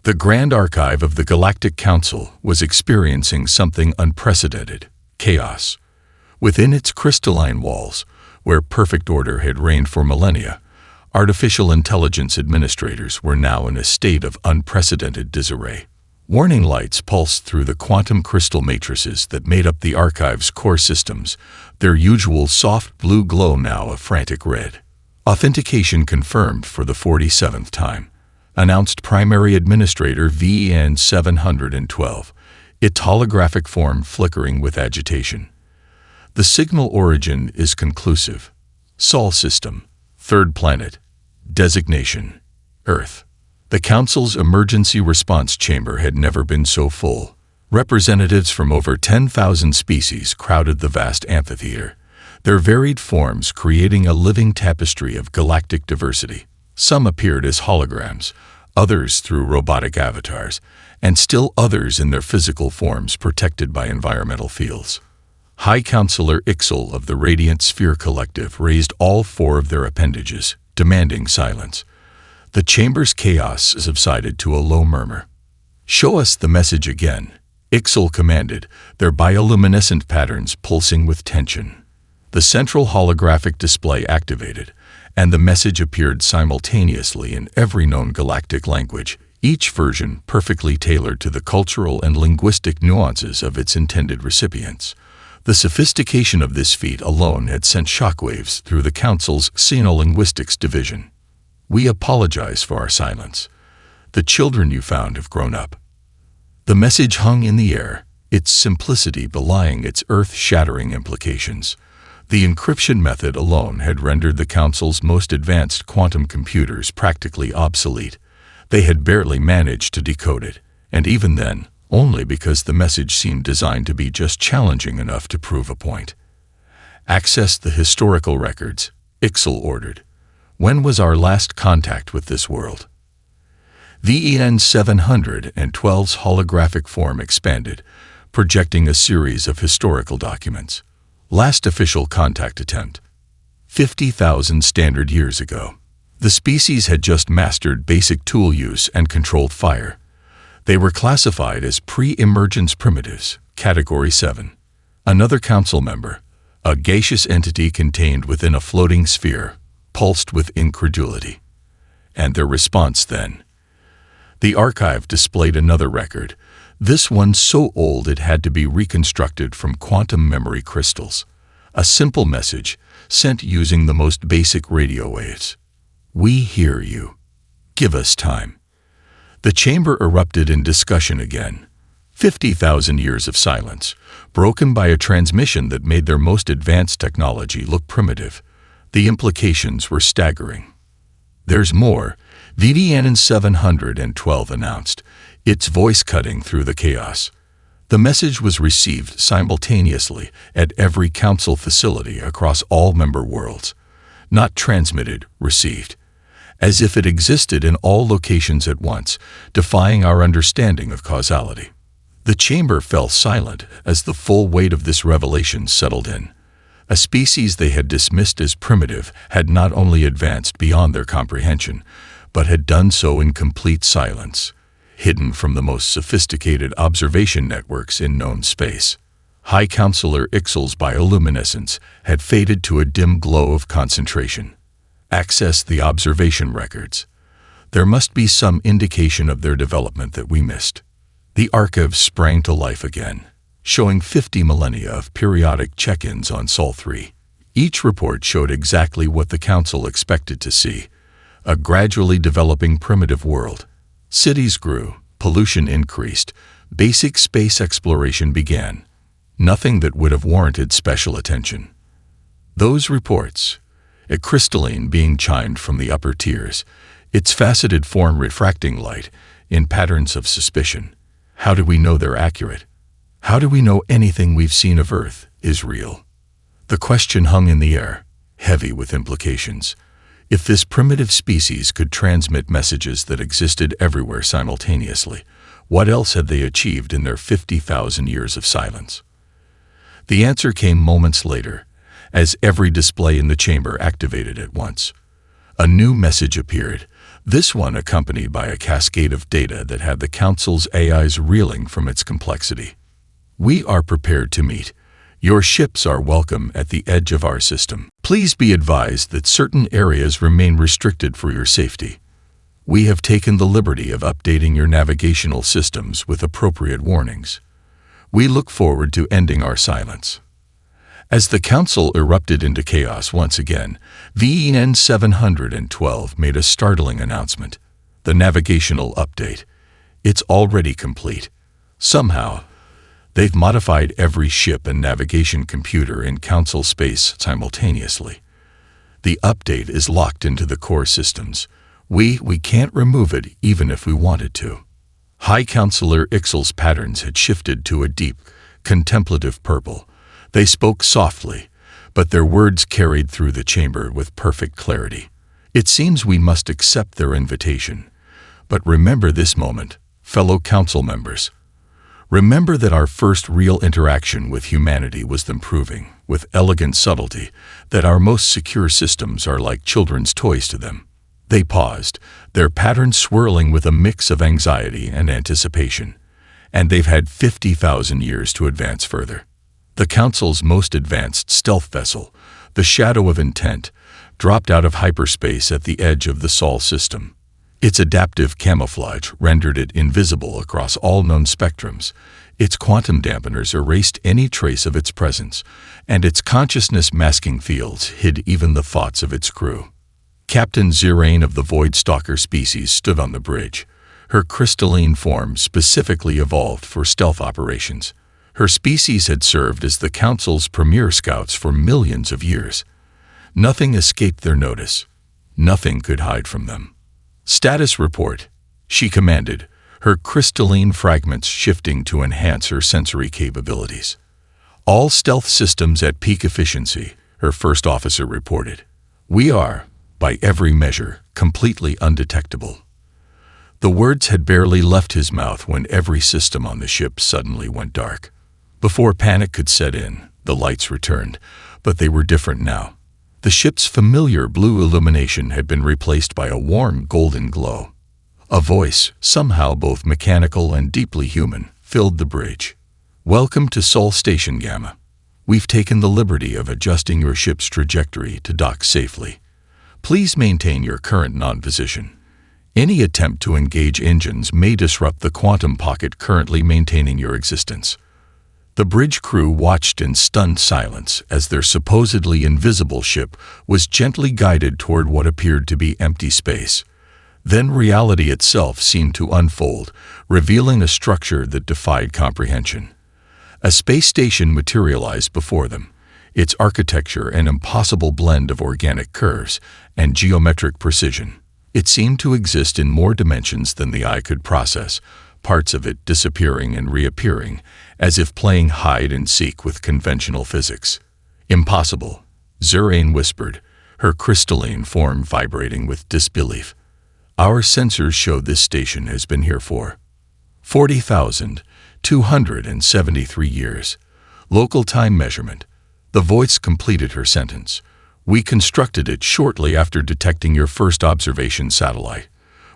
The Grand Archive of the Galactic Council was experiencing something unprecedented: chaos. Within its crystalline walls, where perfect order had reigned for millennia, artificial intelligence administrators were now in a state of unprecedented disarray. Warning lights pulsed through the quantum crystal matrices that made up the archive's core systems, their usual soft blue glow now a frantic red. Authentication confirmed for the 47th time, announced Primary Administrator Eons 712, its holographic form flickering with agitation. The signal origin is conclusive. Sol system, third planet. Designation: Earth. The Council's emergency response chamber had never been so full. Representatives from over 10,000 species crowded the vast amphitheater, their varied forms creating a living tapestry of galactic diversity. Some appeared as holograms, others through robotic avatars, and still others in their physical forms protected by environmental fields. High Counselor Ixel of the Radiant Sphere Collective raised all four of their appendages, demanding silence. The chamber's chaos subsided to a low murmur. "Show us the message again," Ixel commanded, their bioluminescent patterns pulsing with tension. The central holographic display activated, and the message appeared simultaneously in every known galactic language, each version perfectly tailored to the cultural and linguistic nuances of its intended recipients. The sophistication of this feat alone had sent shockwaves through the Council's Xenolinguistics division. "We apologize for our silence. The children you found have grown up." The message hung in the air, its simplicity belying its earth-shattering implications. The encryption method alone had rendered the Council's most advanced quantum computers practically obsolete. They had barely managed to decode it, and even then, only because the message seemed designed to be just challenging enough to prove a point. "Access the historical records," Ixel ordered. "When was our last contact with this world?" VEN 712's holographic form expanded, projecting a series of historical documents. Last official contact attempt: 50,000 standard years ago. The species had just mastered basic tool use and controlled fire. They were classified as pre-emergence primitives, Category 7. Another council member, a gaseous entity contained within a floating sphere, pulsed with incredulity. And their response then? The archive displayed another record, this one so old it had to be reconstructed from quantum memory crystals. A simple message, sent using the most basic radio waves. "We hear you. Give us time." The chamber erupted in discussion again. 50,000 years of silence, broken by a transmission that made their most advanced technology look primitive. The implications were staggering. "There's more," VDN 712 announced, its voice cutting through the chaos. The message was received simultaneously at every council facility across all member worlds. Not transmitted, received. As if it existed in all locations at once, defying our understanding of causality. The chamber fell silent as the full weight of this revelation settled in. A species they had dismissed as primitive had not only advanced beyond their comprehension, but had done so in complete silence, hidden from the most sophisticated observation networks in known space. High Counselor Ixel's bioluminescence had faded to a dim glow of concentration. "Access the observation records. There must be some indication of their development that we missed." The archive sprang to life again, showing 50 millennia of periodic check-ins on Sol 3. Each report showed exactly what the Council expected to see: a gradually developing primitive world. Cities grew, pollution increased, basic space exploration began. Nothing that would have warranted special attention. Those reports, a crystalline being chimed from the upper tiers, its faceted form refracting light in patterns of suspicion. How do we know they're accurate? How do we know anything we've seen of Earth is real? The question hung in the air, heavy with implications. If this primitive species could transmit messages that existed everywhere simultaneously, what else had they achieved in their 50,000 years of silence? The answer came moments later, as every display in the chamber activated at once. A new message appeared, This one accompanied by a cascade of data that had the Council's AIs reeling from its complexity. We are prepared to meet. Your ships are welcome at the edge of our system. Please be advised that certain areas remain restricted for your safety. We have taken the liberty of updating your navigational systems with appropriate warnings. We look forward to ending our silence. As the Council erupted into chaos once again, VEN 712 made a startling announcement. The navigational update. It's already complete. Somehow, they've modified every ship and navigation computer in Council space simultaneously. The update is locked into the core systems. We can't remove it even if we wanted to. High Counselor Ixel's patterns had shifted to a deep, contemplative purple. They spoke softly, but their words carried through the chamber with perfect clarity. It seems we must accept their invitation. But remember this moment, fellow council members. Remember that our first real interaction with humanity was them proving, with elegant subtlety, that our most secure systems are like children's toys to them. They paused, their patterns swirling with a mix of anxiety and anticipation. And they've had 50,000 years to advance further. The Council's most advanced stealth vessel, the Shadow of Intent, dropped out of hyperspace at the edge of the Sol system. Its adaptive camouflage rendered it invisible across all known spectrums. Its quantum dampeners erased any trace of its presence, and its consciousness-masking fields hid even the thoughts of its crew. Captain Zirain of the Void Stalker species stood on the bridge. Her crystalline form specifically evolved for stealth operations. Her species had served as the Council's premier scouts for millions of years. Nothing escaped their notice. Nothing could hide from them. "Status report," she commanded, her crystalline fragments shifting to enhance her sensory capabilities. "All stealth systems at peak efficiency," her first officer reported. "We are, by every measure, completely undetectable." The words had barely left his mouth when every system on the ship suddenly went dark. Before panic could set in, the lights returned, but they were different now. The ship's familiar blue illumination had been replaced by a warm golden glow. A voice, somehow both mechanical and deeply human, filled the bridge. "Welcome to Sol Station Gamma. We've taken the liberty of adjusting your ship's trajectory to dock safely. Please maintain your current non-position. Any attempt to engage engines may disrupt the quantum pocket currently maintaining your existence." The bridge crew watched in stunned silence as their supposedly invisible ship was gently guided toward what appeared to be empty space. Then reality itself seemed to unfold, revealing a structure that defied comprehension. A space station materialized before them, its architecture an impossible blend of organic curves and geometric precision. It seemed to exist in more dimensions than the eye could process, parts of it disappearing and reappearing, as if playing hide-and-seek with conventional physics. "Impossible," Zirain whispered, her crystalline form vibrating with disbelief. "Our sensors show this station has been here for 40,273 years. Local time measurement." The voice completed her sentence. "We constructed it shortly after detecting your first observation satellite.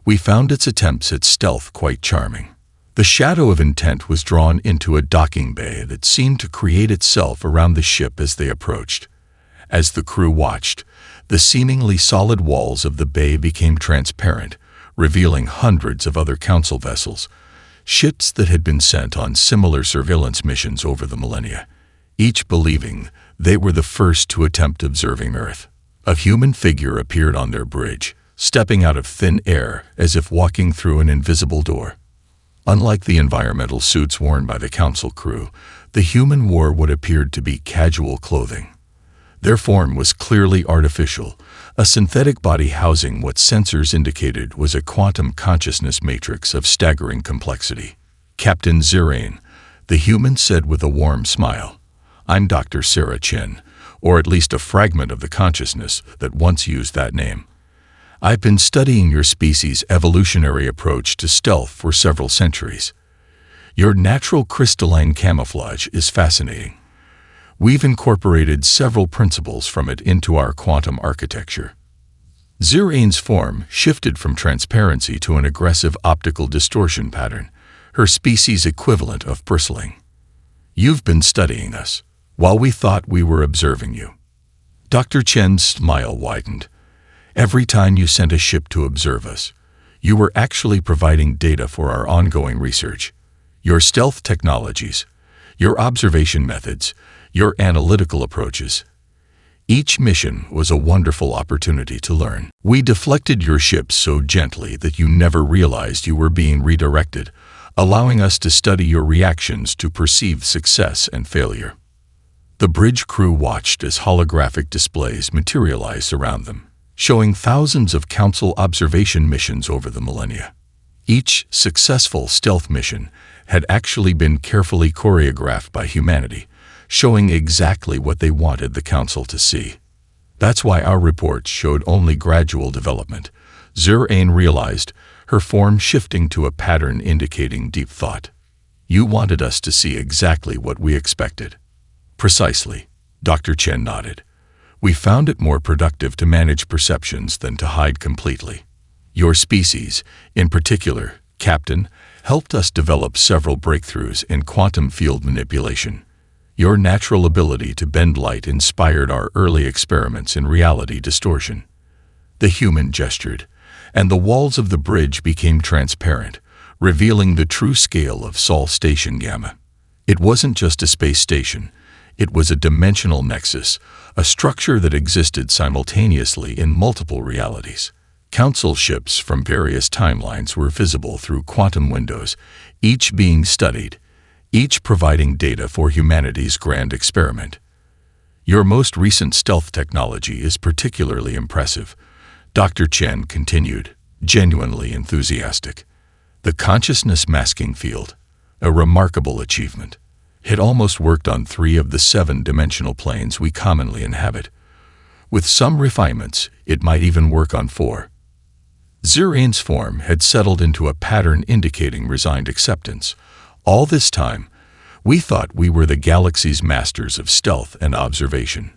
We found its attempts at stealth quite charming." The Shadow of Intent was drawn into a docking bay that seemed to create itself around the ship as they approached. As the crew watched, the seemingly solid walls of the bay became transparent, revealing hundreds of other Council vessels, ships that had been sent on similar surveillance missions over the millennia, each believing they were the first to attempt observing Earth. A human figure appeared on their bridge, stepping out of thin air as if walking through an invisible door. Unlike the environmental suits worn by the Council crew, the human wore what appeared to be casual clothing. Their form was clearly artificial, a synthetic body housing what sensors indicated was a quantum consciousness matrix of staggering complexity. "Captain Zirain," the human said with a warm smile. "I'm Dr. Sarah Chin, or at least a fragment of the consciousness that once used that name. I've been studying your species' evolutionary approach to stealth for several centuries. Your natural crystalline camouflage is fascinating. We've incorporated several principles from it into our quantum architecture." Zirane's form shifted from transparency to an aggressive optical distortion pattern, her species equivalent of bristling. "You've been studying us, while we thought we were observing you." Dr. Chen's smile widened. "Every time you sent a ship to observe us, you were actually providing data for our ongoing research. Your stealth technologies, your observation methods, your analytical approaches. Each mission was a wonderful opportunity to learn. We deflected your ship so gently that you never realized you were being redirected, allowing us to study your reactions to perceived success and failure." The bridge crew watched as holographic displays materialized around them, showing thousands of Council observation missions over the millennia. Each successful stealth mission had actually been carefully choreographed by humanity, showing exactly what they wanted the Council to see. That's why our reports showed only gradual development. Zirane realized, her form shifting to a pattern indicating deep thought. "You wanted us to see exactly what we expected." "Precisely," Dr. Chen nodded. "We found it more productive to manage perceptions than to hide completely. Your species, in particular, Captain, helped us develop several breakthroughs in quantum field manipulation. Your natural ability to bend light inspired our early experiments in reality distortion." The human gestured, and the walls of the bridge became transparent, revealing the true scale of Sol Station Gamma. It wasn't just a space station. It was a dimensional nexus, a structure that existed simultaneously in multiple realities. Council ships from various timelines were visible through quantum windows, each being studied, each providing data for humanity's grand experiment. "Your most recent stealth technology is particularly impressive," Dr. Chen continued, genuinely enthusiastic. "The consciousness masking field, a remarkable achievement. It almost worked on 3 of the 7-dimensional planes we commonly inhabit. With some refinements, it might even work on 4. Zirane's form had settled into a pattern indicating resigned acceptance. "All this time, we thought we were the galaxy's masters of stealth and observation.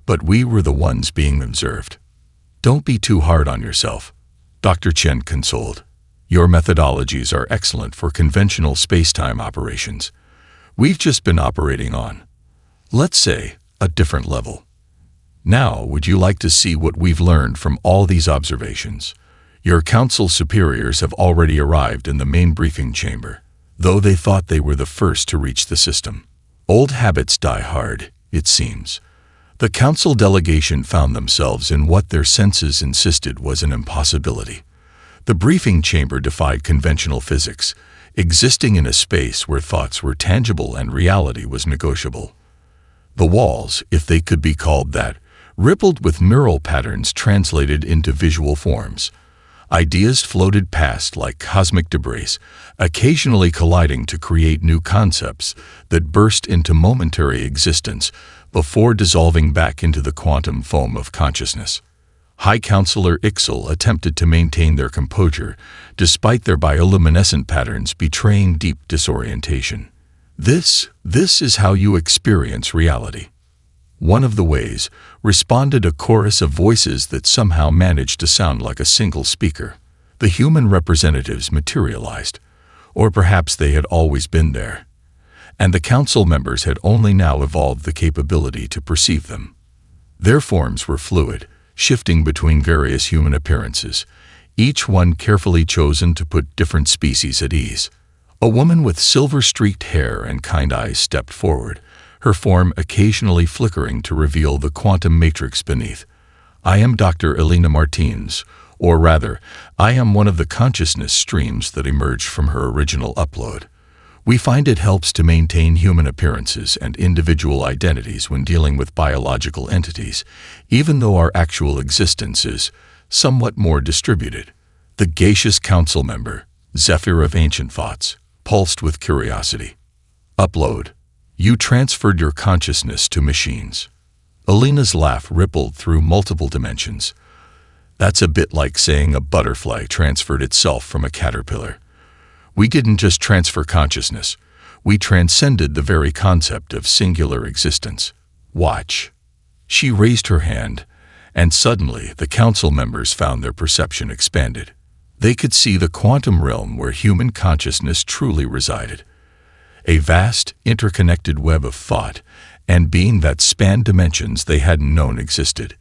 But we were the ones being observed." "Don't be too hard on yourself," Dr. Chen consoled. "Your methodologies are excellent for conventional space-time operations. We've just been operating on, let's say, a different level. Now, would you like to see what we've learned from all these observations?" Your Council superiors have already arrived in the main briefing chamber, though they thought they were the first to reach the system. Old habits die hard, it seems. The Council delegation found themselves in what their senses insisted was an impossibility. The briefing chamber defied conventional physics, existing in a space where thoughts were tangible and reality was negotiable. The walls, if they could be called that, rippled with neural patterns translated into visual forms. Ideas floated past like cosmic debris, occasionally colliding to create new concepts that burst into momentary existence before dissolving back into the quantum foam of consciousness. High Counselor Ixel attempted to maintain their composure, despite their bioluminescent patterns betraying deep disorientation. This is how you experience reality." One of the ways, responded a chorus of voices that somehow managed to sound like a single speaker. The human representatives materialized, or perhaps they had always been there, and the Council members had only now evolved the capability to perceive them. Their forms were fluid, shifting between various human appearances, each one carefully chosen to put different species at ease. A woman with silver-streaked hair and kind eyes stepped forward, her form occasionally flickering to reveal the quantum matrix beneath. "I am Dr. Elena Martins, or rather, I am one of the consciousness streams that emerged from her original upload. We find it helps to maintain human appearances and individual identities when dealing with biological entities, even though our actual existence is somewhat more distributed." The gaseous council member, Zephyr of Ancient Thoughts, pulsed with curiosity. "Upload. You transferred your consciousness to machines." Elena's laugh rippled through multiple dimensions. "That's a bit like saying a butterfly transferred itself from a caterpillar. We didn't just transfer consciousness. We transcended the very concept of singular existence. Watch." She raised her hand, And suddenly, the council members found their perception expanded. They could see the quantum realm where human consciousness truly resided. A vast, interconnected web of thought and being that spanned dimensions they hadn't known existed.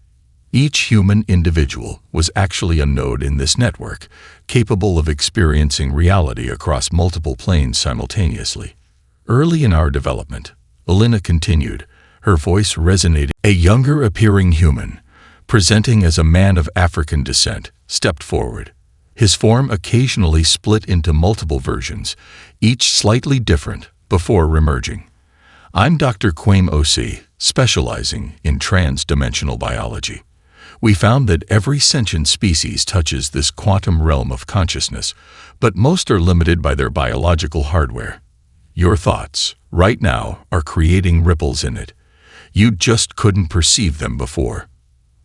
Each human individual was actually a node in this network, capable of experiencing reality across multiple planes simultaneously. Early in our development, Alina continued, her voice resonating. A younger appearing human, presenting as a man of African descent, stepped forward. His form occasionally split into multiple versions, each slightly different, before remerging. I'm Dr. Quaim O.C., specializing in trans-dimensional biology. We found that every sentient species touches this quantum realm of consciousness, but most are limited by their biological hardware. Your thoughts, right now, are creating ripples in it. You just couldn't perceive them before.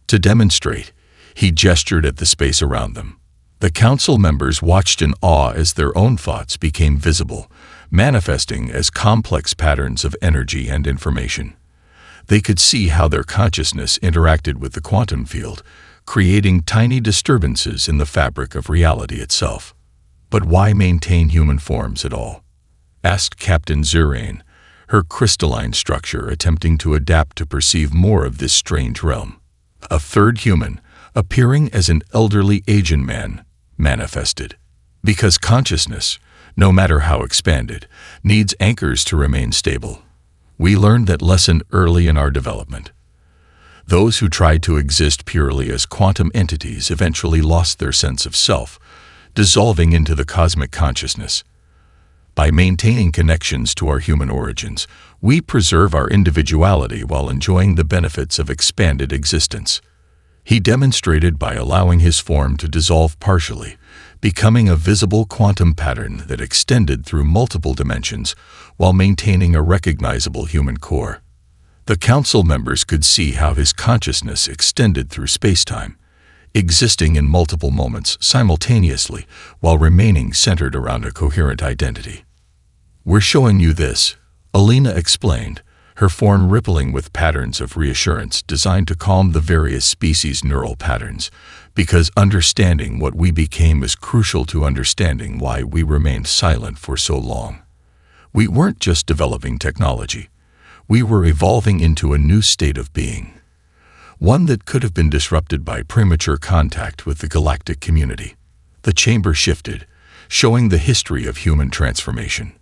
To demonstrate, he gestured at the space around them. The council members watched in awe as their own thoughts became visible, manifesting as complex patterns of energy and information. They could see how their consciousness interacted with the quantum field, creating tiny disturbances in the fabric of reality itself. But why maintain human forms at all? Asked Captain Zurain, her crystalline structure attempting to adapt to perceive more of this strange realm. A third human, appearing as an elderly Asian man, manifested. Because consciousness, no matter how expanded, needs anchors to remain stable. We learned that lesson early in our development. Those who tried to exist purely as quantum entities eventually lost their sense of self, dissolving into the cosmic consciousness. By maintaining connections to our human origins, we preserve our individuality while enjoying the benefits of expanded existence. He demonstrated by allowing his form to dissolve partially, becoming a visible quantum pattern that extended through multiple dimensions while maintaining a recognizable human core. The council members could see how his consciousness extended through space-time, existing in multiple moments simultaneously while remaining centered around a coherent identity. We're showing you this, Alina explained, her form rippling with patterns of reassurance designed to calm the various species' neural patterns, because understanding what we became is crucial to understanding why we remained silent for so long. We weren't just developing technology. We were evolving into a new state of being, one that could have been disrupted by premature contact with the galactic community. The chamber shifted, showing the history of human transformation.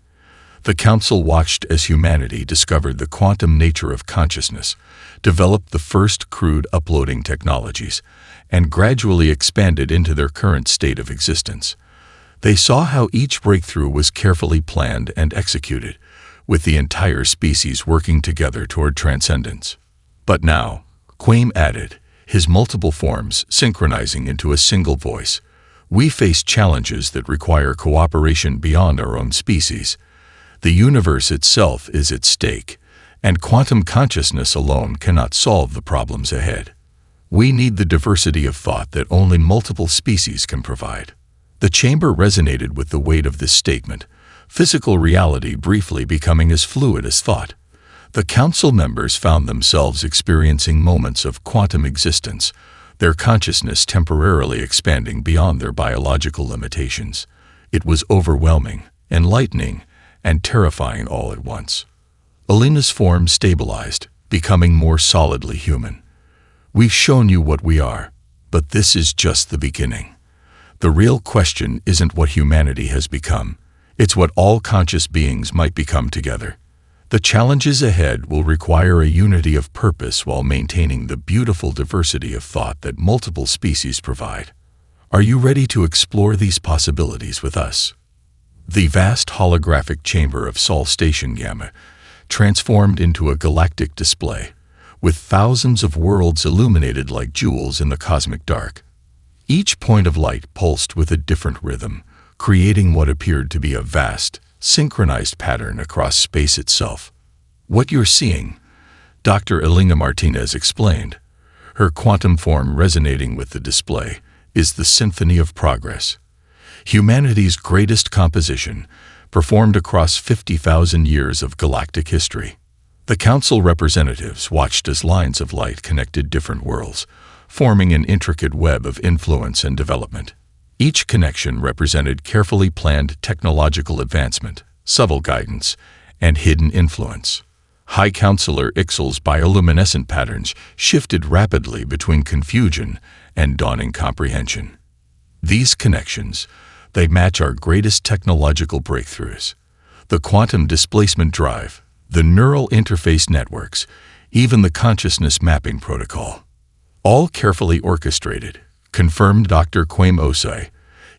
The council watched as humanity discovered the quantum nature of consciousness, developed the first crude uploading technologies, and gradually expanded into their current state of existence. They saw how each breakthrough was carefully planned and executed, with the entire species working together toward transcendence. But now, Quaim added, his multiple forms synchronizing into a single voice, we face challenges that require cooperation beyond our own species. The universe itself is at stake, and quantum consciousness alone cannot solve the problems ahead. We need the diversity of thought that only multiple species can provide. The chamber resonated with the weight of this statement, physical reality briefly becoming as fluid as thought. The council members found themselves experiencing moments of quantum existence, their consciousness temporarily expanding beyond their biological limitations. It was overwhelming, enlightening, and terrifying all at once. Alina's form stabilized, becoming more solidly human. We've shown you what we are, but this is just the beginning. The real question isn't what humanity has become, it's what all conscious beings might become together. The challenges ahead will require a unity of purpose while maintaining the beautiful diversity of thought that multiple species provide. Are you ready to explore these possibilities with us? The vast holographic chamber of Sol Station Gamma transformed into a galactic display, with thousands of worlds illuminated like jewels in the cosmic dark. Each point of light pulsed with a different rhythm, creating what appeared to be a vast, synchronized pattern across space itself. What you're seeing, Dr. Elena Martinez explained, her quantum form resonating with the display, is the symphony of progress. Humanity's greatest composition, performed across 50,000 years of galactic history. The council representatives watched as lines of light connected different worlds, forming an intricate web of influence and development. Each connection represented carefully planned technological advancement, subtle guidance, and hidden influence. High Counselor Ixal's bioluminescent patterns shifted rapidly between confusion and dawning comprehension. These connections, they match our greatest technological breakthroughs. The quantum displacement drive, the neural interface networks, even the consciousness mapping protocol. All carefully orchestrated, confirmed Dr. Quaim Osei,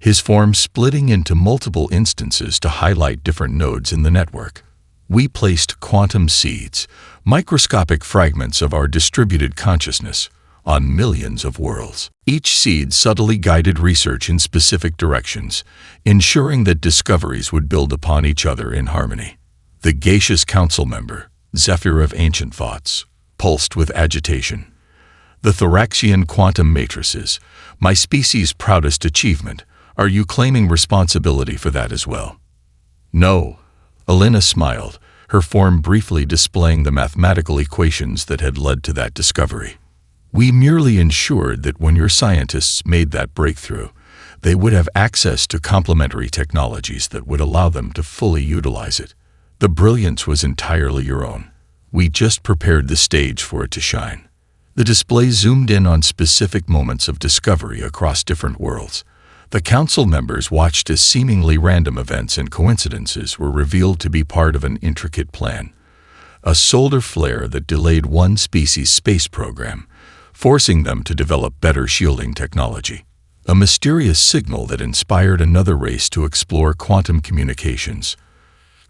his form splitting into multiple instances to highlight different nodes in the network. We placed quantum seeds, microscopic fragments of our distributed consciousness, on millions of worlds. Each seed subtly guided research in specific directions, ensuring that discoveries would build upon each other in harmony. The gaseous council member, Zephyr of Ancient Thoughts, pulsed with agitation. The Thoraxian quantum matrices, my species' proudest achievement, are you claiming responsibility for that as well? No. Alina smiled, her form briefly displaying the mathematical equations that had led to that discovery. We merely ensured that when your scientists made that breakthrough, they would have access to complementary technologies that would allow them to fully utilize it. The brilliance was entirely your own. We just prepared the stage for it to shine. The display zoomed in on specific moments of discovery across different worlds. The council members watched as seemingly random events and coincidences were revealed to be part of an intricate plan. A solar flare that delayed one species' space program, forcing them to develop better shielding technology. A mysterious signal that inspired another race to explore quantum communications.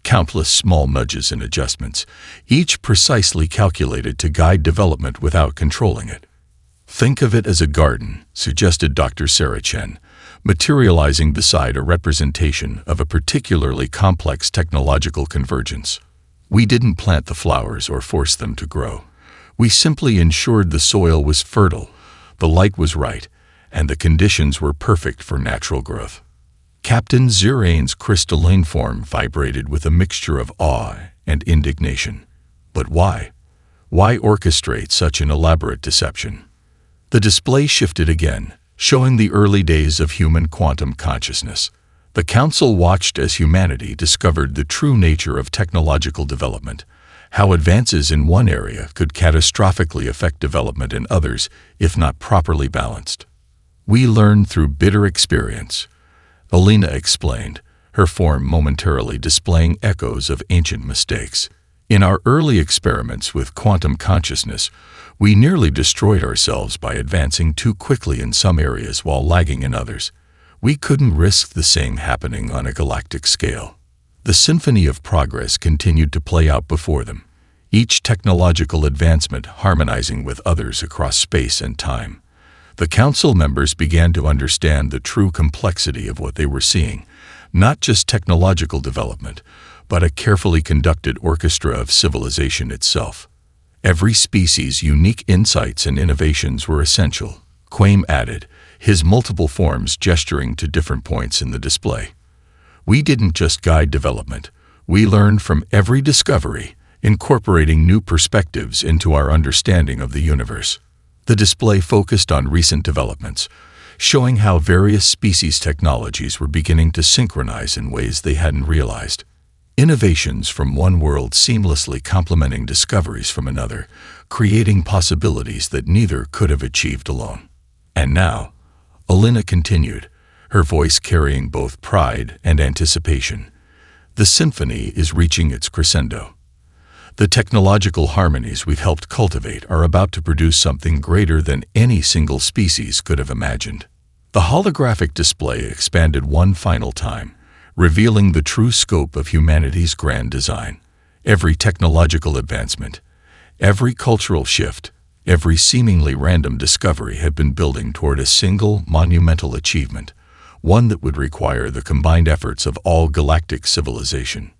Countless small nudges and adjustments, each precisely calculated to guide development without controlling it. Think of it as a garden, suggested Dr. Sarah Chen, materializing beside a representation of a particularly complex technological convergence. We didn't plant the flowers or force them to grow. We simply ensured the soil was fertile, the light was right, and the conditions were perfect for natural growth. Captain Zirane's crystalline form vibrated with a mixture of awe and indignation. But why? Why orchestrate such an elaborate deception? The display shifted again, showing the early days of human quantum consciousness. The Council watched as humanity discovered the true nature of technological development, how advances in one area could catastrophically affect development in others if not properly balanced. We learned through bitter experience, Alina explained, her form momentarily displaying echoes of ancient mistakes. In our early experiments with quantum consciousness, we nearly destroyed ourselves by advancing too quickly in some areas while lagging in others. We couldn't risk the same happening on a galactic scale. The symphony of progress continued to play out before them, each technological advancement harmonizing with others across space and time. The council members began to understand the true complexity of what they were seeing, not just technological development, but a carefully conducted orchestra of civilization itself. Every species' unique insights and innovations were essential, Quaim added, his multiple forms gesturing to different points in the display. We didn't just guide development, we learned from every discovery, incorporating new perspectives into our understanding of the universe. The display focused on recent developments, showing how various species' technologies were beginning to synchronize in ways they hadn't realized. Innovations from one world seamlessly complementing discoveries from another, creating possibilities that neither could have achieved alone. And now, Alina continued, her voice carrying both pride and anticipation. The symphony is reaching its crescendo. The technological harmonies we've helped cultivate are about to produce something greater than any single species could have imagined. The holographic display expanded one final time, revealing the true scope of humanity's grand design. Every technological advancement, every cultural shift, every seemingly random discovery had been building toward a single monumental achievement, one that would require the combined efforts of all galactic civilization.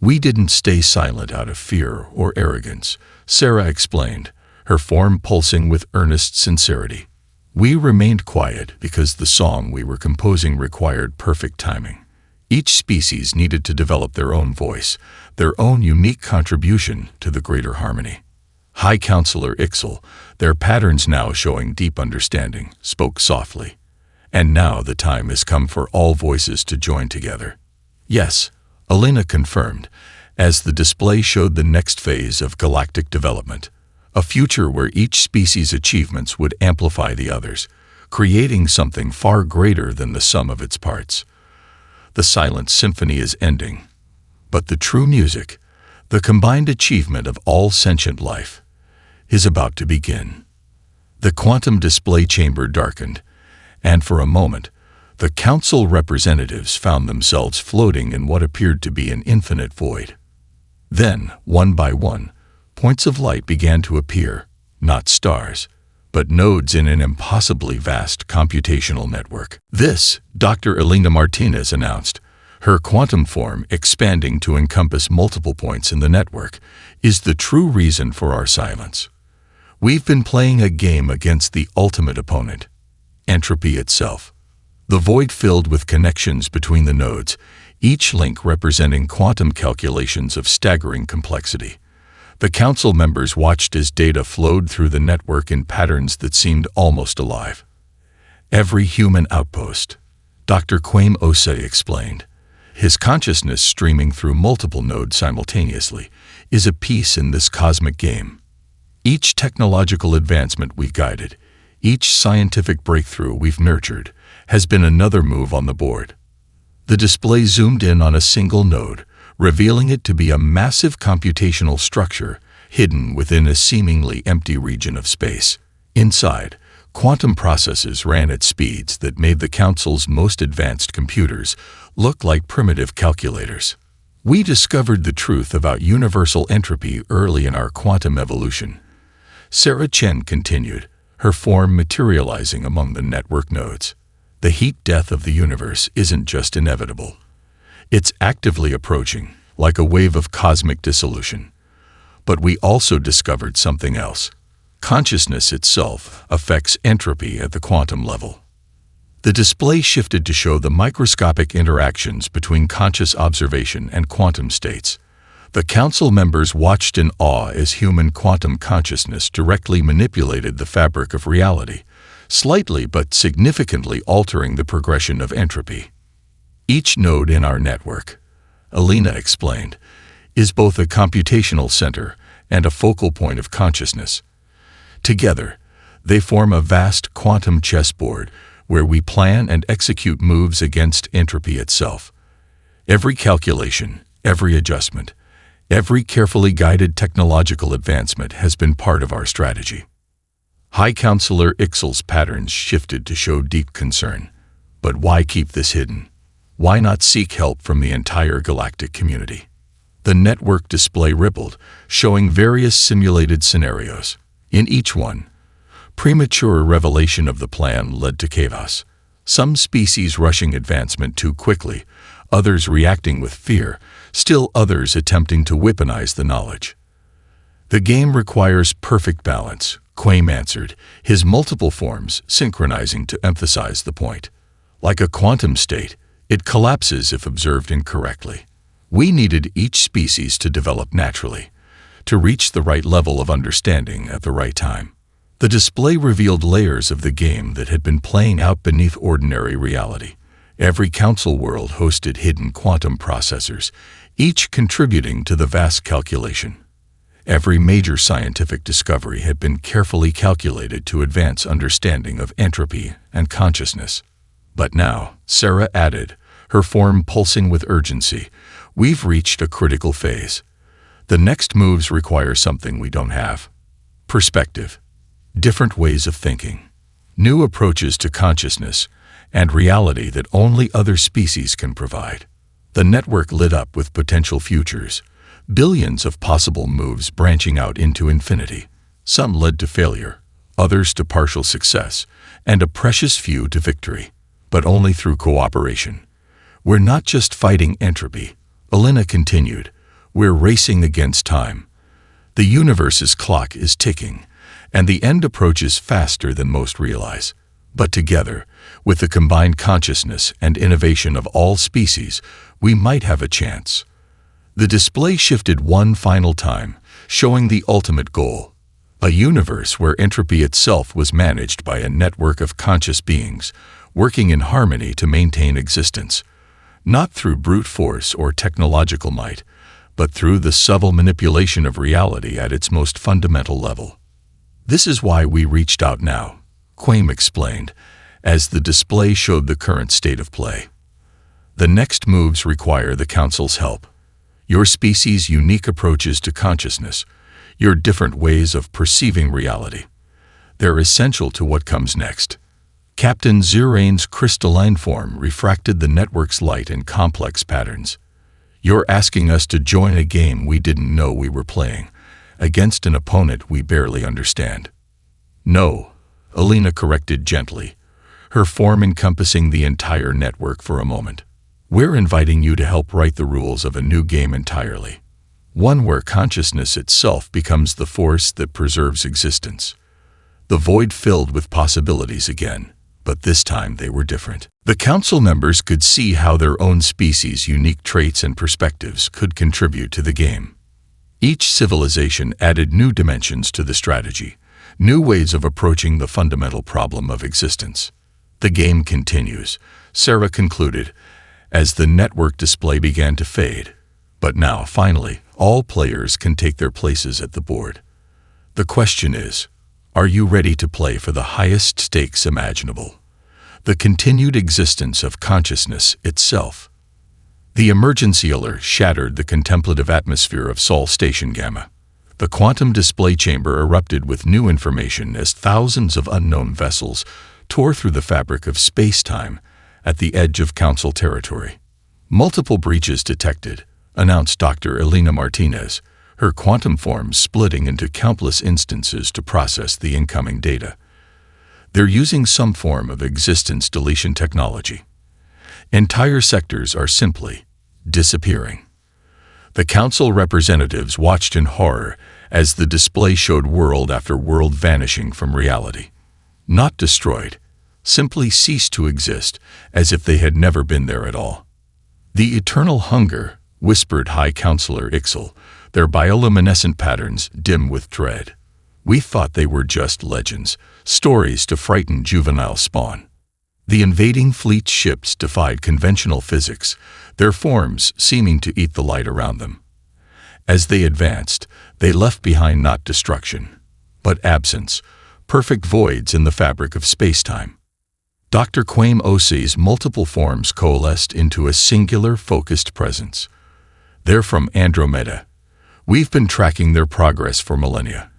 We didn't stay silent out of fear or arrogance, Sarah explained, her form pulsing with earnest sincerity. We remained quiet because the song we were composing required perfect timing. Each species needed to develop their own voice, their own unique contribution to the greater harmony. High Counselor Ixel, their patterns now showing deep understanding, spoke softly. And now the time has come for all voices to join together. Yes, Elena confirmed, as the display showed the next phase of galactic development, a future where each species' achievements would amplify the others, creating something far greater than the sum of its parts. The silent symphony is ending, but the true music, the combined achievement of all sentient life, is about to begin. The quantum display chamber darkened, and for a moment, the council representatives found themselves floating in what appeared to be an infinite void. Then, one by one, points of light began to appear, not stars, but nodes in an impossibly vast computational network. This, Dr. Elena Martinez announced, her quantum form expanding to encompass multiple points in the network, is the true reason for our silence. We've been playing a game against the ultimate opponent, entropy itself. The void filled with connections between the nodes, each link representing quantum calculations of staggering complexity. The council members watched as data flowed through the network in patterns that seemed almost alive. Every human outpost, Dr. Quaim Osei explained, his consciousness streaming through multiple nodes simultaneously, is a piece in this cosmic game. Each technological advancement we've guided, each scientific breakthrough we've nurtured, has been another move on the board. The display zoomed in on a single node, revealing it to be a massive computational structure hidden within a seemingly empty region of space. Inside, quantum processes ran at speeds that made the Council's most advanced computers look like primitive calculators. We discovered the truth about universal entropy early in our quantum evolution. Sarah Chen continued, her form materializing among the network nodes. The heat death of the universe isn't just inevitable. It's actively approaching, like a wave of cosmic dissolution. But we also discovered something else. Consciousness itself affects entropy at the quantum level. The display shifted to show the microscopic interactions between conscious observation and quantum states. The council members watched in awe as human quantum consciousness directly manipulated the fabric of reality, slightly but significantly altering the progression of entropy. Each node in our network, Elena explained, is both a computational center and a focal point of consciousness. Together, they form a vast quantum chessboard where we plan and execute moves against entropy itself. Every calculation, every adjustment, every carefully guided technological advancement has been part of our strategy. High Counselor Ixel's patterns shifted to show deep concern. But why keep this hidden? Why not seek help from the entire galactic community? The network display rippled, showing various simulated scenarios. In each one, premature revelation of the plan led to chaos. Some species rushing advancement too quickly, others reacting with fear, still others attempting to weaponize the knowledge. The game requires perfect balance, Quaim answered, his multiple forms synchronizing to emphasize the point. Like a quantum state, it collapses if observed incorrectly. We needed each species to develop naturally, to reach the right level of understanding at the right time. The display revealed layers of the game that had been playing out beneath ordinary reality. Every council world hosted hidden quantum processors, each contributing to the vast calculation. Every major scientific discovery had been carefully calculated to advance understanding of entropy and consciousness. But now, Sarah added, her form pulsing with urgency, we've reached a critical phase. The next moves require something we don't have. Perspective. Different ways of thinking. New approaches to consciousness and reality that only other species can provide. The network lit up with potential futures, billions of possible moves branching out into infinity. Some led to failure, others to partial success, and a precious few to victory. But only through cooperation. We're not just fighting entropy, Elena continued. We're racing against time. The universe's clock is ticking, and the end approaches faster than most realize. But together, with the combined consciousness and innovation of all species, we might have a chance. The display shifted one final time, showing the ultimate goal, A universe where entropy itself was managed by a network of conscious beings, working in harmony to maintain existence, not through brute force or technological might, but through the subtle manipulation of reality at its most fundamental level. This is why we reached out now, Quaim explained, as the display showed the current state of play. The next moves require the Council's help. Your species' unique approaches to consciousness, your different ways of perceiving reality. They're essential to what comes next. Captain Zirane's crystalline form refracted the network's light in complex patterns. You're asking us to join a game we didn't know we were playing, against an opponent we barely understand. No, Alina corrected gently, her form encompassing the entire network for a moment. We're inviting you to help write the rules of a new game entirely. One where consciousness itself becomes the force that preserves existence. The void filled with possibilities again, but this time they were different. The Council members could see how their own species' unique traits and perspectives could contribute to the game. Each civilization added new dimensions to the strategy, new ways of approaching the fundamental problem of existence. The game continues, Sarah concluded, as the network display began to fade. But now, finally, all players can take their places at the board. The question is, are you ready to play for the highest stakes imaginable? The continued existence of consciousness itself. The emergency alert shattered the contemplative atmosphere of Sol Station Gamma. The quantum display chamber erupted with new information as thousands of unknown vessels tore through the fabric of space-time at the edge of Council territory. Multiple breaches detected, announced Dr. Elena Martinez, her quantum form splitting into countless instances to process the incoming data. They're using some form of existence deletion technology. Entire sectors are simply disappearing. The Council representatives watched in horror as the display showed world after world vanishing from reality. Not destroyed, simply ceased to exist as if they had never been there at all. The eternal hunger, whispered High Counselor Ixel, their bioluminescent patterns dim with dread. We thought they were just legends, stories to frighten juvenile spawn. The invading fleet's ships defied conventional physics, their forms seeming to eat the light around them. As they advanced, they left behind not destruction, but absence, perfect voids in the fabric of spacetime. Dr. Quaim Osei's multiple forms coalesced into a singular, focused presence. They're from Andromeda. We've been tracking their progress for millennia,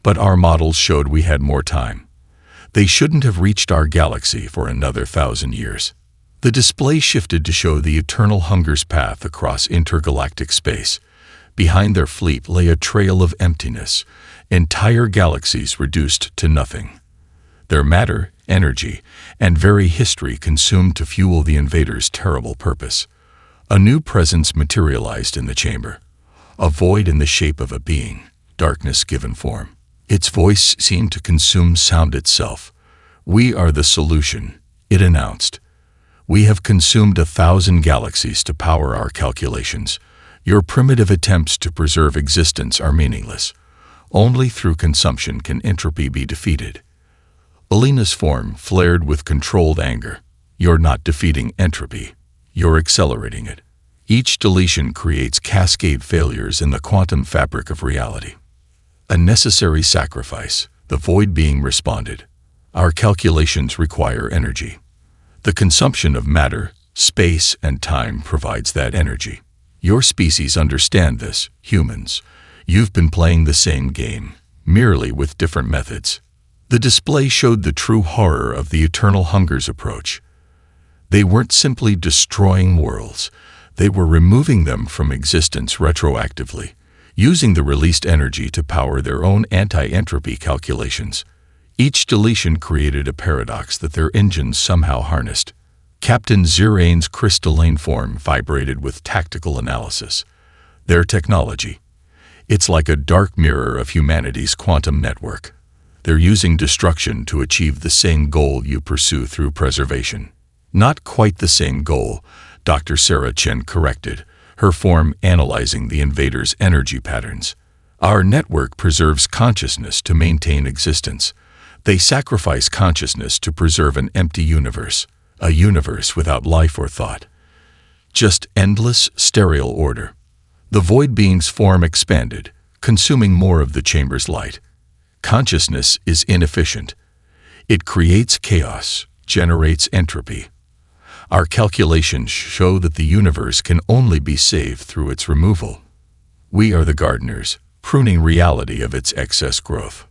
but our models showed we had more time. They shouldn't have reached our galaxy for another 1,000 years. The display shifted to show the eternal hunger's path across intergalactic space. Behind their fleet lay a trail of emptiness, entire galaxies reduced to nothing. Their matter, energy, and very history consumed to fuel the invaders' terrible purpose. A new presence materialized in the chamber, a void in the shape of a being, darkness given form. Its voice seemed to consume sound itself. We are the solution, it announced. We have consumed 1,000 galaxies to power our calculations. Your primitive attempts to preserve existence are meaningless. Only through consumption can entropy be defeated. Alina's form flared with controlled anger. You're not defeating entropy. You're accelerating it. Each deletion creates cascade failures in the quantum fabric of reality. A necessary sacrifice, the void being responded. Our calculations require energy. The consumption of matter, space, and time provides that energy. Your species understand this, humans. You've been playing the same game, merely with different methods. The display showed the true horror of the eternal hunger's approach. They weren't simply destroying worlds. They were removing them from existence retroactively, using the released energy to power their own anti-entropy calculations. Each deletion created a paradox that their engines somehow harnessed. Captain Zirane's crystalline form vibrated with tactical analysis. Their technology. It's like a dark mirror of humanity's quantum network. They're using destruction to achieve the same goal you pursue through preservation. Not quite the same goal, Dr. Sarah Chen corrected, her form analyzing the invaders' energy patterns. Our network preserves consciousness to maintain existence. They sacrifice consciousness to preserve an empty universe, a universe without life or thought. Just endless, sterile order. The void being's form expanded, consuming more of the chamber's light. Consciousness is inefficient. It creates chaos, generates entropy. Our calculations show that the universe can only be saved through its removal. We are the gardeners, pruning reality of its excess growth.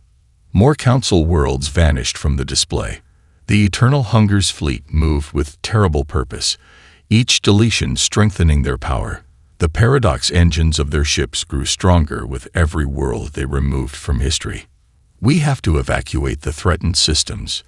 More council worlds vanished from the display. The Eternal Hunger's fleet moved with terrible purpose, each deletion strengthening their power. The paradox engines of their ships grew stronger with every world they removed from history. We have to evacuate the threatened systems,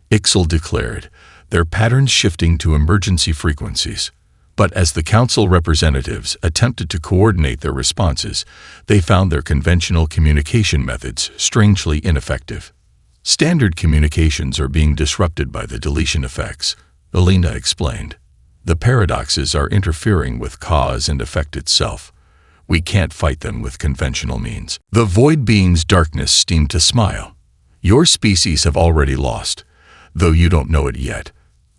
Ixal declared, their patterns shifting to emergency frequencies. But as the council representatives attempted to coordinate their responses, they found their conventional communication methods strangely ineffective. Standard communications are being disrupted by the deletion effects, Elena explained. The paradoxes are interfering with cause and effect itself. We can't fight them with conventional means. The void being's darkness seemed to smile. Your species have already lost, though you don't know it yet.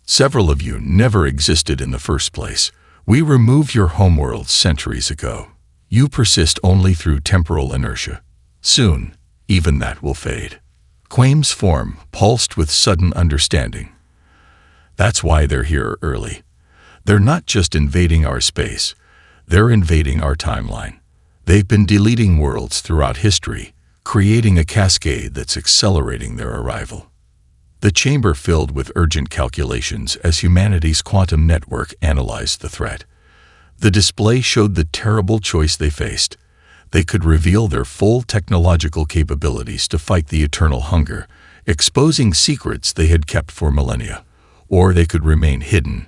Several of you never existed in the first place. We removed your homeworld centuries ago. You persist only through temporal inertia. Soon, even that will fade. Quaim's form pulsed with sudden understanding. That's why they're here early. They're not just invading our space. They're invading our timeline. They've been deleting worlds throughout history, creating a cascade that's accelerating their arrival. The chamber filled with urgent calculations as humanity's quantum network analyzed the threat. The display showed the terrible choice they faced. They could reveal their full technological capabilities to fight the Eternal Hunger, exposing secrets they had kept for millennia. Or they could remain hidden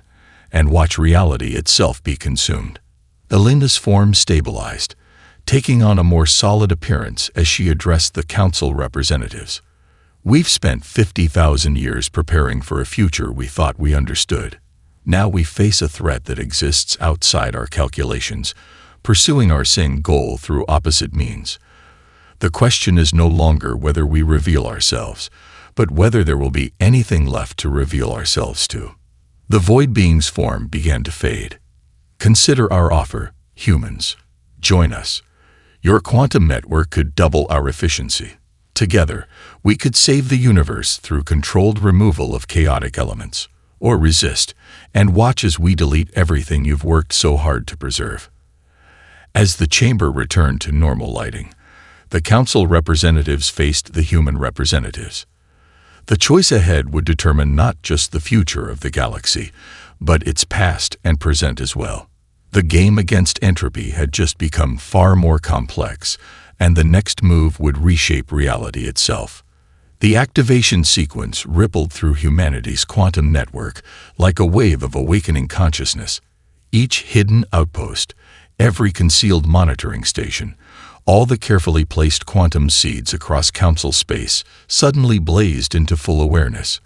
and watch reality itself be consumed. Elena's form stabilized, taking on a more solid appearance as she addressed the council representatives. We've spent 50,000 years preparing for a future we thought we understood. Now we face a threat that exists outside our calculations, pursuing our same goal through opposite means. The question is no longer whether we reveal ourselves, but whether there will be anything left to reveal ourselves to. The void being's form began to fade. Consider our offer, humans. Join us. Your quantum network could double our efficiency. Together, we could save the universe through controlled removal of chaotic elements. Or resist, and watch as we delete everything you've worked so hard to preserve. As the chamber returned to normal lighting, the council representatives faced the human representatives. The choice ahead would determine not just the future of the galaxy, but its past and present as well. The game against entropy had just become far more complex, and the next move would reshape reality itself. The activation sequence rippled through humanity's quantum network like a wave of awakening consciousness. Each hidden outpost, every concealed monitoring station, all the carefully placed quantum seeds across council space suddenly blazed into full awareness.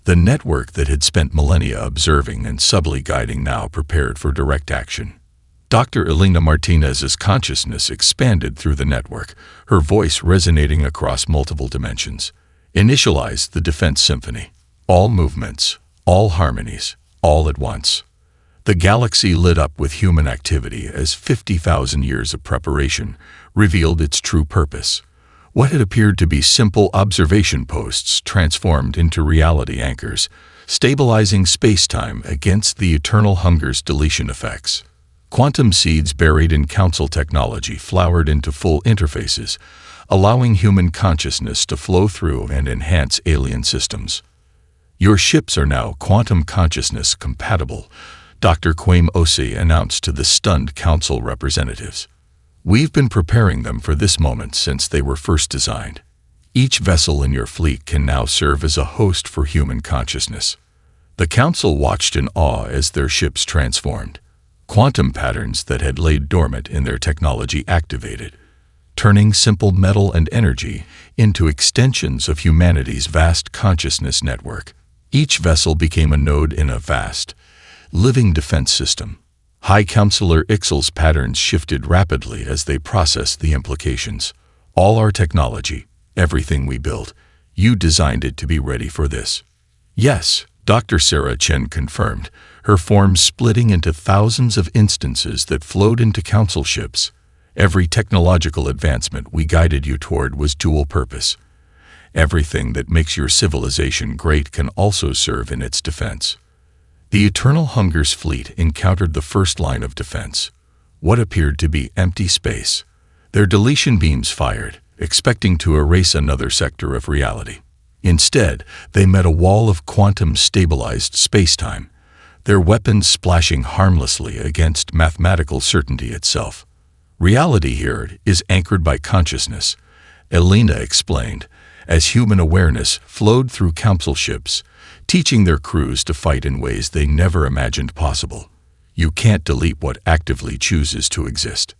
The network that had spent millennia observing and subtly guiding now prepared for direct action. Dr. Elena Martinez's consciousness expanded through the network, her voice resonating across multiple dimensions. Initialize the defense symphony. All movements, all harmonies, all at once. The galaxy lit up with human activity as 50,000 years of preparation revealed its true purpose. What had appeared to be simple observation posts transformed into reality anchors, stabilizing space-time against the Eternal Hunger's deletion effects. Quantum seeds buried in council technology flowered into full interfaces, allowing human consciousness to flow through and enhance alien systems. Your ships are now quantum consciousness compatible, Dr. Quaim Osei announced to the stunned council representatives. We've been preparing them for this moment since they were first designed. Each vessel in your fleet can now serve as a host for human consciousness. The council watched in awe as their ships transformed. Quantum patterns that had laid dormant in their technology activated, turning simple metal and energy into extensions of humanity's vast consciousness network. Each vessel became a node in a vast, living defense system. High Counselor Ixel's patterns shifted rapidly as they processed the implications. All our technology, everything we built, you designed it to be ready for this. Yes, Dr. Sarah Chen confirmed, her form splitting into thousands of instances that flowed into council ships. Every technological advancement we guided you toward was dual purpose. Everything that makes your civilization great can also serve in its defense. The Eternal Hunger's fleet encountered the first line of defense, what appeared to be empty space. Their deletion beams fired, expecting to erase another sector of reality. Instead, they met a wall of quantum-stabilized space-time, their weapons splashing harmlessly against mathematical certainty itself. Reality here is anchored by consciousness, Elena explained, as human awareness flowed through council ships, teaching their crews to fight in ways they never imagined possible. You can't delete what actively chooses to exist.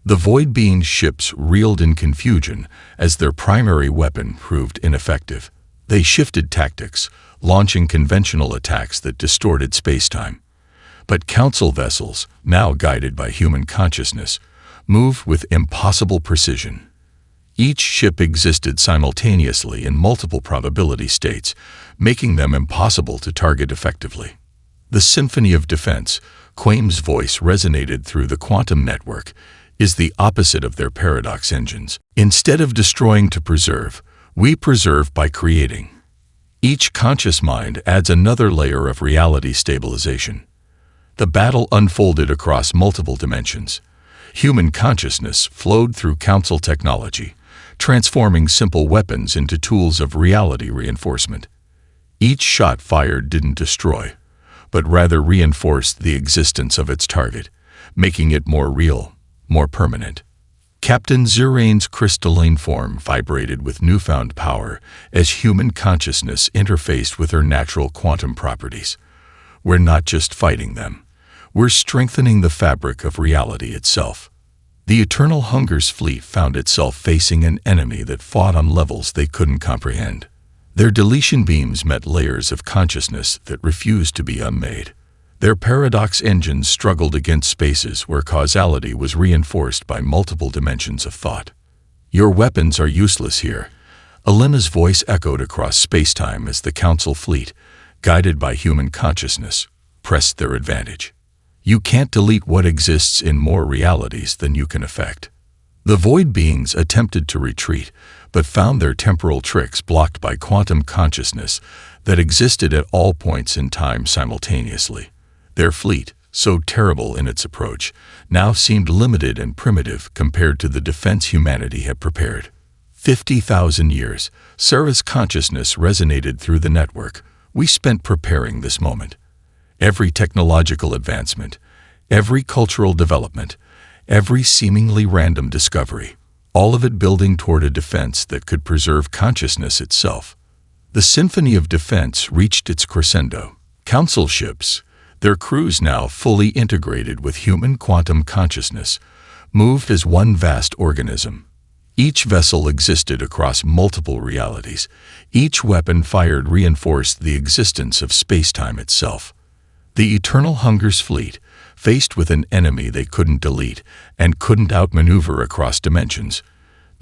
The Void Being ships reeled in confusion as their primary weapon proved ineffective. They shifted tactics, launching conventional attacks that distorted space-time. But council vessels, now guided by human consciousness, moved with impossible precision. Each ship existed simultaneously in multiple probability states, making them impossible to target effectively. The symphony of defense, Quaim's voice resonated through the quantum network, is the opposite of their paradox engines. Instead of destroying to preserve, we preserve by creating. Each conscious mind adds another layer of reality stabilization. The battle unfolded across multiple dimensions. Human consciousness flowed through council technology, transforming simple weapons into tools of reality reinforcement. Each shot fired didn't destroy, but rather reinforced the existence of its target, making it more real, more permanent. Captain Zurain's crystalline form vibrated with newfound power as human consciousness interfaced with her natural quantum properties. We're not just fighting them. We're strengthening the fabric of reality itself. The Eternal Hunger's fleet found itself facing an enemy that fought on levels they couldn't comprehend. Their deletion beams met layers of consciousness that refused to be unmade. Their paradox engines struggled against spaces where causality was reinforced by multiple dimensions of thought. Your weapons are useless here. Elena's voice echoed across space-time as the council fleet, guided by human consciousness, pressed their advantage. You can't delete what exists in more realities than you can affect. The Void Beings attempted to retreat, but found their temporal tricks blocked by quantum consciousness that existed at all points in time simultaneously. Their fleet, so terrible in its approach, now seemed limited and primitive compared to the defense humanity had prepared. 50,000 years, Sarah's consciousness resonated through the network. We spent preparing this moment. Every technological advancement, every cultural development, every seemingly random discovery, all of it building toward a defense that could preserve consciousness itself. The symphony of defense reached its crescendo. Council ships, their crews now fully integrated with human quantum consciousness, moved as one vast organism. Each vessel existed across multiple realities. Each weapon fired reinforced the existence of space-time itself. The Eternal Hunger's fleet, faced with an enemy they couldn't delete and couldn't outmaneuver across dimensions,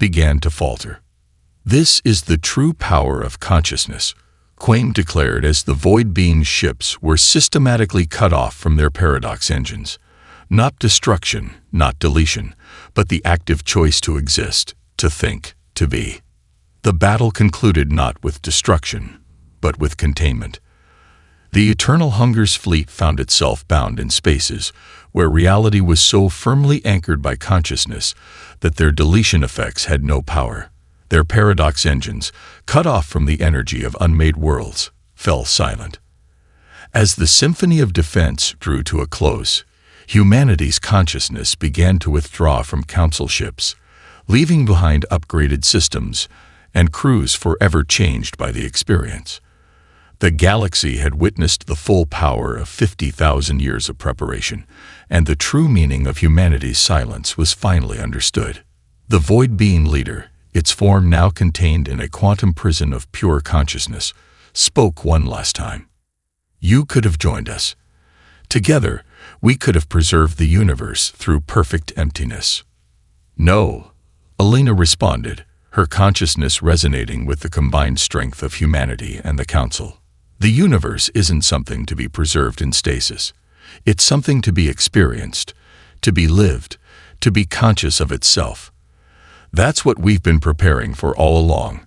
began to falter. This is the true power of consciousness, Quaim declared as the Void Being ships were systematically cut off from their paradox engines. Not destruction, not deletion, but the active choice to exist, to think, to be. The battle concluded not with destruction, but with containment. The Eternal Hunger's fleet found itself bound in spaces where reality was so firmly anchored by consciousness that their deletion effects had no power. Their paradox engines, cut off from the energy of unmade worlds, fell silent. As the symphony of defense drew to a close, humanity's consciousness began to withdraw from council ships, leaving behind upgraded systems and crews forever changed by the experience. The galaxy had witnessed the full power of 50,000 years of preparation, and the true meaning of humanity's silence was finally understood. The Void Being leader, its form now contained in a quantum prison of pure consciousness, spoke one last time. You could have joined us. Together, we could have preserved the universe through perfect emptiness. No, Alina responded, her consciousness resonating with the combined strength of humanity and the Council. The universe isn't something to be preserved in stasis. It's something to be experienced, to be lived, to be conscious of itself. That's what we've been preparing for all along.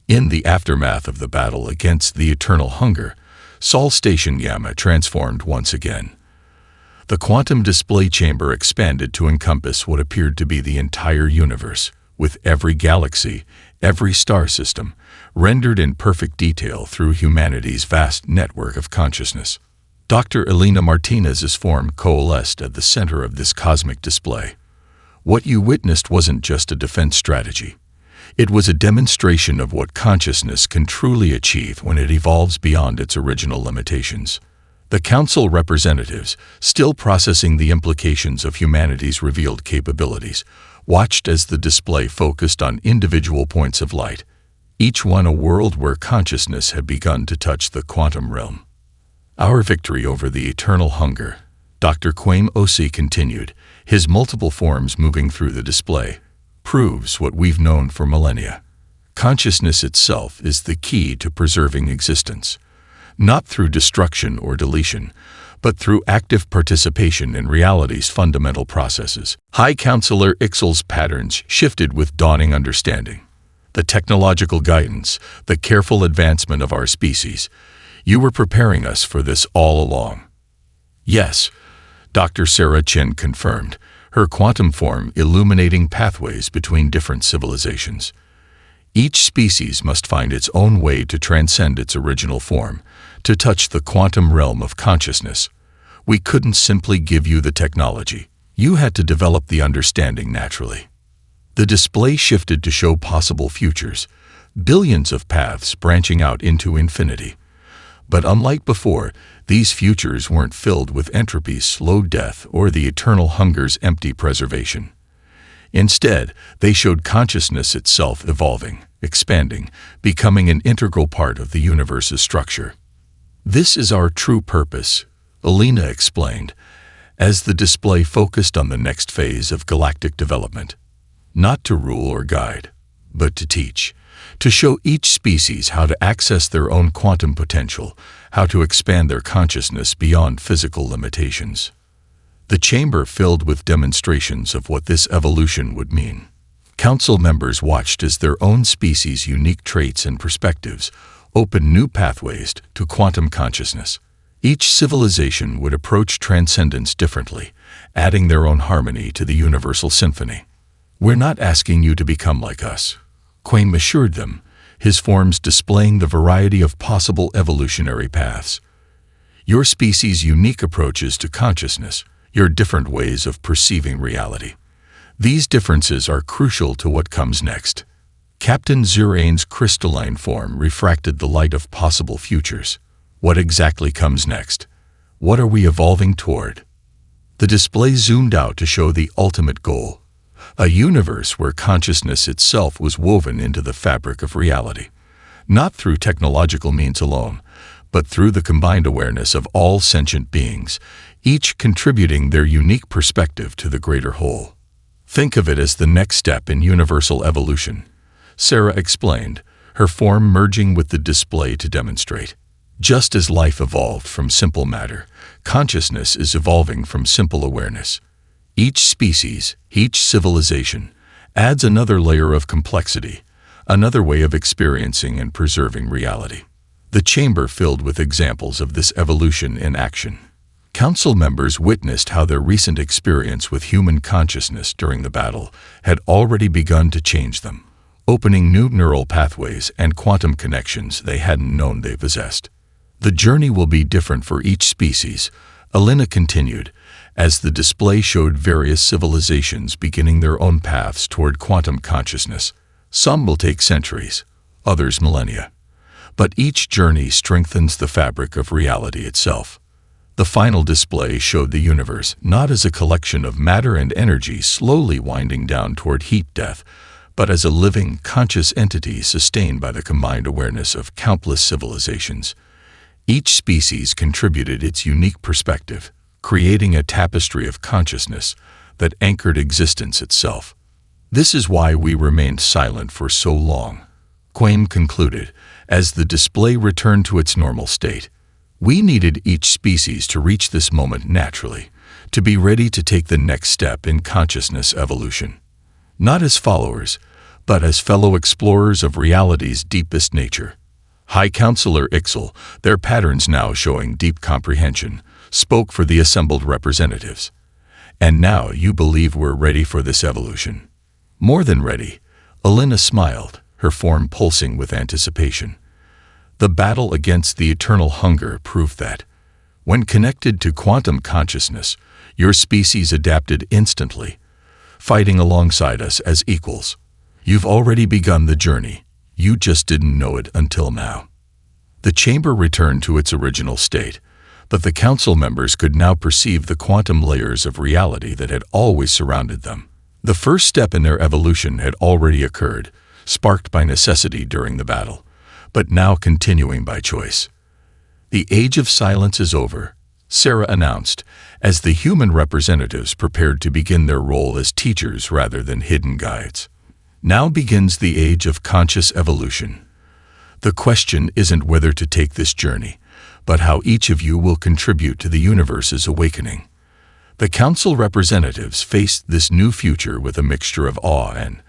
In the aftermath of the battle against the eternal hunger, Sol Station Gamma transformed once again. The quantum display chamber expanded to encompass what appeared to be the entire universe, with every galaxy, every star system, rendered in perfect detail through humanity's vast network of consciousness. Dr. Elena Martinez's form coalesced at the center of this cosmic display. What you witnessed wasn't just a defense strategy. It was a demonstration of what consciousness can truly achieve when it evolves beyond its original limitations. The Council representatives, still processing the implications of humanity's revealed capabilities, watched as the display focused on individual points of light, each one a world where consciousness had begun to touch the quantum realm. Our victory over the eternal hunger, Dr. Quaim Osi continued, his multiple forms moving through the display, proves what we've known for millennia. Consciousness itself is the key to preserving existence, not through destruction or deletion, but through active participation in reality's fundamental processes. High Counselor Ixel's patterns shifted with dawning understanding. The technological guidance, the careful advancement of our species, you were preparing us for this all along. Yes, Dr. Sarah Chen confirmed, her quantum form illuminating pathways between different civilizations. Each species must find its own way to transcend its original form, to touch the quantum realm of consciousness. We couldn't simply give you the technology. You had to develop the understanding naturally. The display shifted to show possible futures, billions of paths branching out into infinity. But unlike before, these futures weren't filled with entropy's slow death or the eternal hunger's empty preservation. Instead, they showed consciousness itself evolving, expanding, becoming an integral part of the universe's structure. This is our true purpose, Alina explained, as the display focused on the next phase of galactic development. Not to rule or guide, but to teach, to show each species how to access their own quantum potential, how to expand their consciousness beyond physical limitations. The chamber filled with demonstrations of what this evolution would mean. Council members watched as their own species' unique traits and perspectives opened new pathways to quantum consciousness. Each civilization would approach transcendence differently, adding their own harmony to the universal symphony. We're not asking you to become like us, Quaim assured them, his forms displaying the variety of possible evolutionary paths. Your species' unique approaches to consciousness, your different ways of perceiving reality. These differences are crucial to what comes next. Captain Zurane's crystalline form refracted the light of possible futures. What exactly comes next? What are we evolving toward? The display zoomed out to show the ultimate goal, a universe where consciousness itself was woven into the fabric of reality, not through technological means alone, but through the combined awareness of all sentient beings, each contributing their unique perspective to the greater whole. Think of it as the next step in universal evolution, Sarah explained, her form merging with the display to demonstrate. Just as life evolved from simple matter, consciousness is evolving from simple awareness. Each species, each civilization, adds another layer of complexity, another way of experiencing and preserving reality. The chamber filled with examples of this evolution in action. Council members witnessed how their recent experience with human consciousness during the battle had already begun to change them, opening new neural pathways and quantum connections they hadn't known they possessed. The journey will be different for each species, Alina continued, as the display showed various civilizations beginning their own paths toward quantum consciousness. Some will take centuries, others millennia. But each journey strengthens the fabric of reality itself. The final display showed the universe not as a collection of matter and energy slowly winding down toward heat death, but as a living, conscious entity sustained by the combined awareness of countless civilizations. Each species contributed its unique perspective, creating a tapestry of consciousness that anchored existence itself. This is why we remained silent for so long, Quaim concluded, as the display returned to its normal state. We needed each species to reach this moment naturally, to be ready to take the next step in consciousness evolution. Not as followers, but as fellow explorers of reality's deepest nature. High Counselor Ixel, their patterns now showing deep comprehension, spoke for the assembled representatives. And now you believe we're ready for this evolution? More than ready, Alina smiled, her form pulsing with anticipation. The battle against the eternal hunger proved that, when connected to quantum consciousness, your species adapted instantly, fighting alongside us as equals. You've already begun the journey. You just didn't know it until now. The chamber returned to its original state, but the council members could now perceive the quantum layers of reality that had always surrounded them. The first step in their evolution had already occurred, sparked by necessity during the battle, but now continuing by choice. The age of silence is over, Sarah announced, as the human representatives prepared to begin their role as teachers rather than hidden guides. Now begins the age of conscious evolution. The question isn't whether to take this journey, but how each of you will contribute to the universe's awakening. The council representatives faced this new future with a mixture of awe and